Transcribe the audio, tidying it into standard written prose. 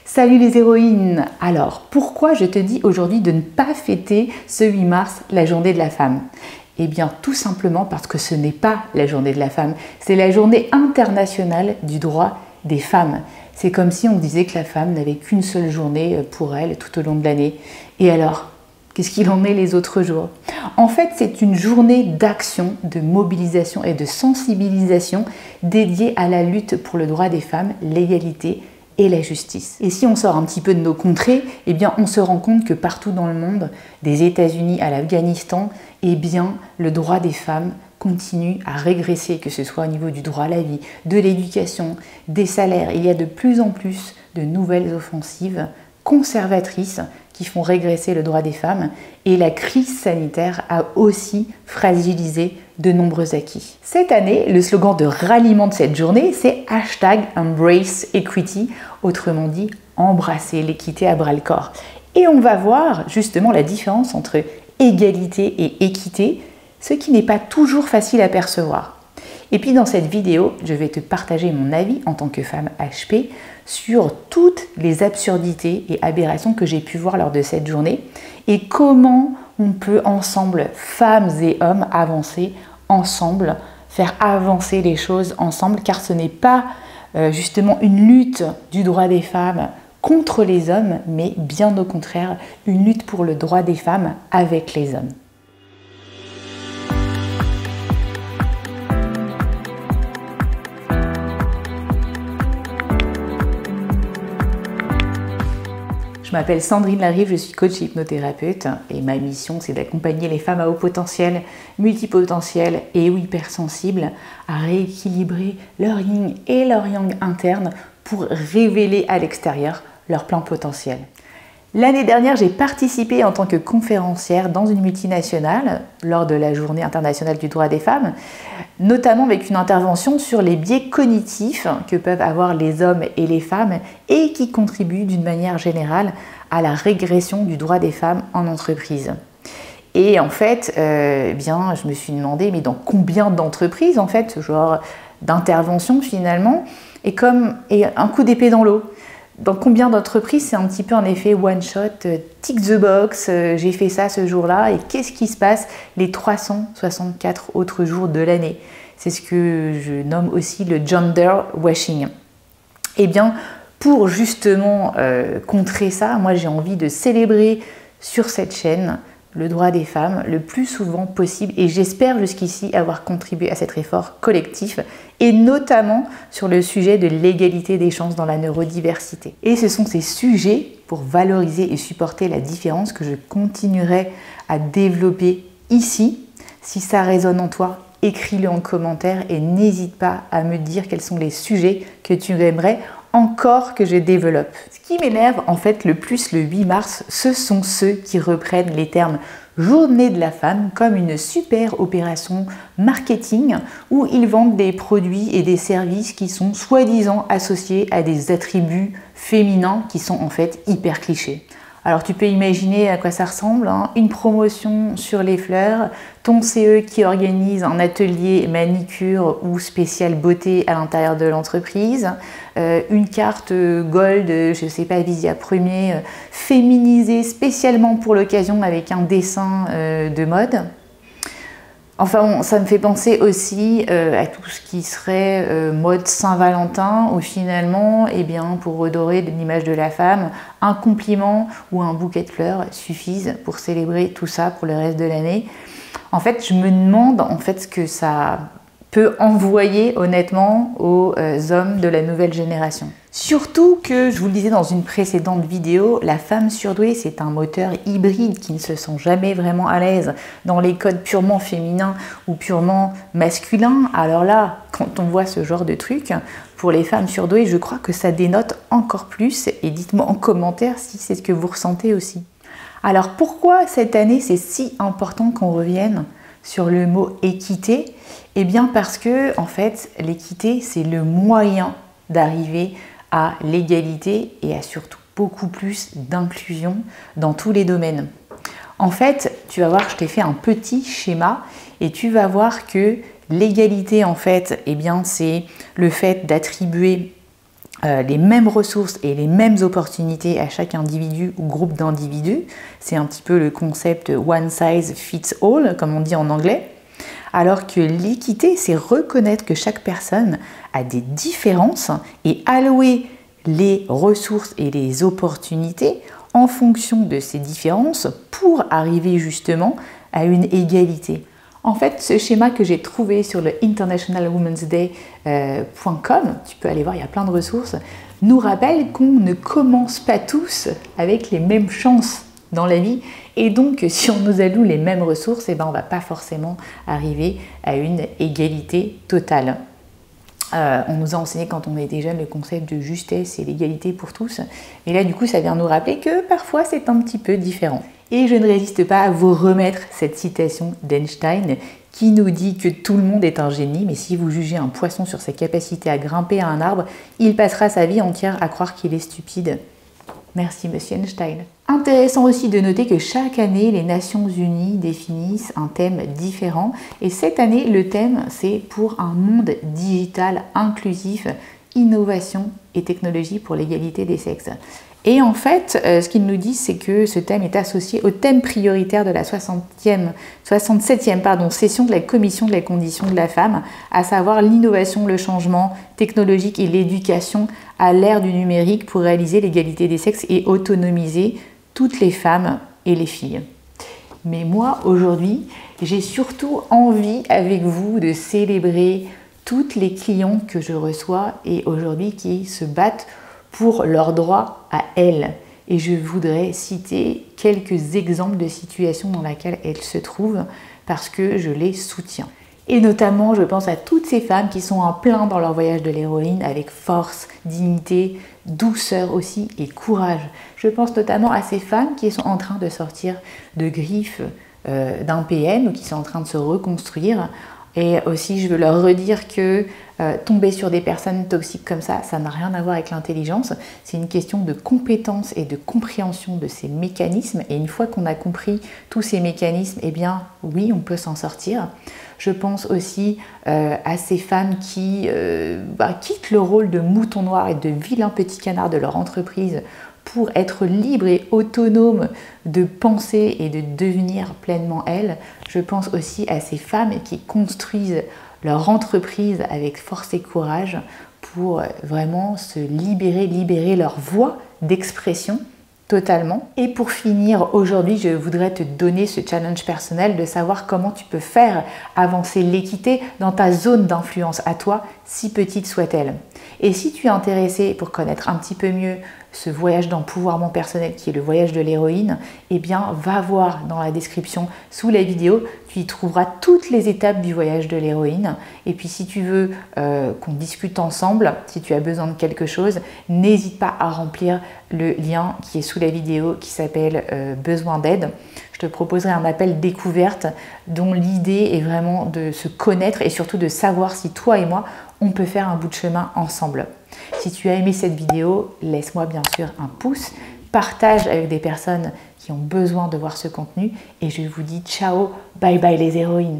Salut les héroïnes! Alors, pourquoi je te dis aujourd'hui de ne pas fêter ce 8 mars la journée de la femme? Eh bien, tout simplement parce que ce n'est pas la journée de la femme, c'est la journée internationale du droit des femmes. C'est comme si on disait que la femme n'avait qu'une seule journée pour elle tout au long de l'année. Et alors, qu'est-ce qu'il en est les autres jours? En fait, c'est une journée d'action, de mobilisation et de sensibilisation dédiée à la lutte pour le droit des femmes, l'égalité et la justice. Et si on sort un petit peu de nos contrées, eh bien on se rend compte que partout dans le monde, des États-Unis à l'Afghanistan, eh bien le droit des femmes continue à régresser, que ce soit au niveau du droit à la vie, de l'éducation, des salaires. Il y a de plus en plus de nouvelles offensives conservatrices qui font régresser le droit des femmes, et la crise sanitaire a aussi fragilisé de nombreux acquis. Cette année, le slogan de ralliement de cette journée, c'est #EmbraceEquity, autrement dit embrasser l'équité à bras-le-corps. Et on va voir justement la différence entre égalité et équité, ce qui n'est pas toujours facile à percevoir. Et puis dans cette vidéo, je vais te partager mon avis en tant que femme HP sur toutes les absurdités et aberrations que j'ai pu voir lors de cette journée et comment on peut ensemble, femmes et hommes, avancer ensemble, faire avancer les choses ensemble, car ce n'est pas justement une lutte du droit des femmes contre les hommes, mais bien au contraire, une lutte pour le droit des femmes avec les hommes. Je m'appelle Sandrine Larive, je suis coach et hypnothérapeute et ma mission c'est d'accompagner les femmes à haut potentiel, multipotentiel et ou hypersensibles à rééquilibrer leur yin et leur yang interne pour révéler à l'extérieur leur plein potentiel. L'année dernière, j'ai participé en tant que conférencière dans une multinationale lors de la Journée internationale du droit des femmes, notamment avec une intervention sur les biais cognitifs que peuvent avoir les hommes et les femmes et qui contribuent d'une manière générale à la régression du droit des femmes en entreprise. Et en fait, je me suis demandé, mais dans combien d'entreprises, en fait, ce genre d'intervention finalement, et un coup d'épée dans l'eau. Dans combien d'entreprises c'est un petit peu en effet one shot, tick the box, j'ai fait ça ce jour-là et qu'est-ce qui se passe les 364 autres jours de l'année? C'est ce que je nomme aussi le gender washing. Eh bien, pour justement contrer ça, moi j'ai envie de célébrer sur cette chaîne le droit des femmes le plus souvent possible et j'espère jusqu'ici avoir contribué à cet effort collectif et notamment sur le sujet de l'égalité des chances dans la neurodiversité. Et ce sont ces sujets pour valoriser et supporter la différence que je continuerai à développer ici. Si ça résonne en toi, écris-le en commentaire et n'hésite pas à me dire quels sont les sujets que tu aimerais encore que je développe. Ce qui m'énerve en fait le plus le 8 mars, ce sont ceux qui reprennent les termes Journée de la femme comme une super opération marketing où ils vendent des produits et des services qui sont soi-disant associés à des attributs féminins qui sont en fait hyper clichés. Alors tu peux imaginer à quoi ça ressemble, hein. Une promotion sur les fleurs, ton CE qui organise un atelier manicure ou spécial beauté à l'intérieur de l'entreprise, une carte gold, je sais pas, Visia Premier, féminisée spécialement pour l'occasion avec un dessin de mode. Enfin bon, ça me fait penser aussi à tout ce qui serait mode Saint-Valentin où finalement, eh bien, pour redorer l'image de la femme, un compliment ou un bouquet de fleurs suffisent pour célébrer tout ça pour le reste de l'année. En fait, je me demande en fait ce que ça peut envoyer honnêtement aux hommes de la nouvelle génération. Surtout que, je vous le disais dans une précédente vidéo, la femme surdouée c'est un moteur hybride qui ne se sent jamais vraiment à l'aise dans les codes purement féminins ou purement masculins. Alors là, quand on voit ce genre de truc, pour les femmes surdouées, je crois que ça dénote encore plus et dites-moi en commentaire si c'est ce que vous ressentez aussi. Alors pourquoi cette année c'est si important qu'on revienne sur le mot équité? Eh bien parce que en fait l'équité c'est le moyen d'arriver à l'égalité et à surtout beaucoup plus d'inclusion dans tous les domaines. En fait, tu vas voir, je t'ai fait un petit schéma et tu vas voir que l'égalité en fait, eh bien c'est le fait d'attribuer les mêmes ressources et les mêmes opportunités à chaque individu ou groupe d'individus. C'est un petit peu le concept one size fits all, comme on dit en anglais. Alors que l'équité, c'est reconnaître que chaque personne a des différences et allouer les ressources et les opportunités en fonction de ces différences pour arriver justement à une égalité. En fait, ce schéma que j'ai trouvé sur le internationalwomensday.com, tu peux aller voir, il y a plein de ressources, nous rappelle qu'on ne commence pas tous avec les mêmes chances dans la vie. Et donc, si on nous alloue les mêmes ressources, on ne va pas forcément arriver à une égalité totale. On nous a enseigné quand on était jeune le concept de justesse et l'égalité pour tous. Et là, du coup, ça vient nous rappeler que parfois, c'est un petit peu différent. Et je ne résiste pas à vous remettre cette citation d'Einstein qui nous dit que tout le monde est un génie, mais si vous jugez un poisson sur ses capacités à grimper à un arbre, il passera sa vie entière à croire qu'il est stupide. Merci, monsieur Einstein. Intéressant aussi de noter que chaque année, les Nations Unies définissent un thème différent. Et cette année, le thème, c'est pour un monde digital inclusif, innovation et technologie pour l'égalité des sexes. Et en fait, ce qu'ils nous disent, c'est que ce thème est associé au thème prioritaire de la 67e session de la Commission de la condition de la femme, à savoir l'innovation, le changement technologique et l'éducation à l'ère du numérique pour réaliser l'égalité des sexes et autonomiser toutes les femmes et les filles. Mais moi, aujourd'hui, j'ai surtout envie avec vous de célébrer toutes les clients que je reçois et aujourd'hui qui se battent pour leurs droits à elles. Et je voudrais citer quelques exemples de situations dans lesquelles elles se trouvent parce que je les soutiens. Et notamment, je pense à toutes ces femmes qui sont en plein dans leur voyage de l'héroïne avec force, dignité, douceur aussi et courage. Je pense notamment à ces femmes qui sont en train de sortir de griffes d'un PN ou qui sont en train de se reconstruire. Et aussi, je veux leur redire que tomber sur des personnes toxiques comme ça n'a rien à voir avec l'intelligence. C'est une question de compétence et de compréhension de ces mécanismes. Et une fois qu'on a compris tous ces mécanismes, eh bien, oui, on peut s'en sortir. Je pense aussi à ces femmes qui quittent le rôle de mouton noir et de vilain petit canard de leur entreprise pour être libres et autonomes de penser et de devenir pleinement elles. Je pense aussi à ces femmes qui construisent leur entreprise avec force et courage pour vraiment se libérer leur voix d'expression totalement. Et pour finir, aujourd'hui, je voudrais te donner ce challenge personnel de savoir comment tu peux faire avancer l'équité dans ta zone d'influence à toi, si petite soit-elle. Et si tu es intéressé pour connaître un petit peu mieux ce voyage d'empouvoirment personnel qui est le voyage de l'héroïne, eh bien, va voir dans la description sous la vidéo, tu y trouveras toutes les étapes du voyage de l'héroïne. Et puis, si tu veux qu'on discute ensemble, si tu as besoin de quelque chose, n'hésite pas à remplir le lien qui est sous la vidéo qui s'appelle Besoin d'aide. Je te proposerai un appel découverte dont l'idée est vraiment de se connaître et surtout de savoir si toi et moi, on peut faire un bout de chemin ensemble. Si tu as aimé cette vidéo, laisse-moi bien sûr un pouce, partage avec des personnes qui ont besoin de voir ce contenu et je vous dis ciao, bye bye les héroïnes.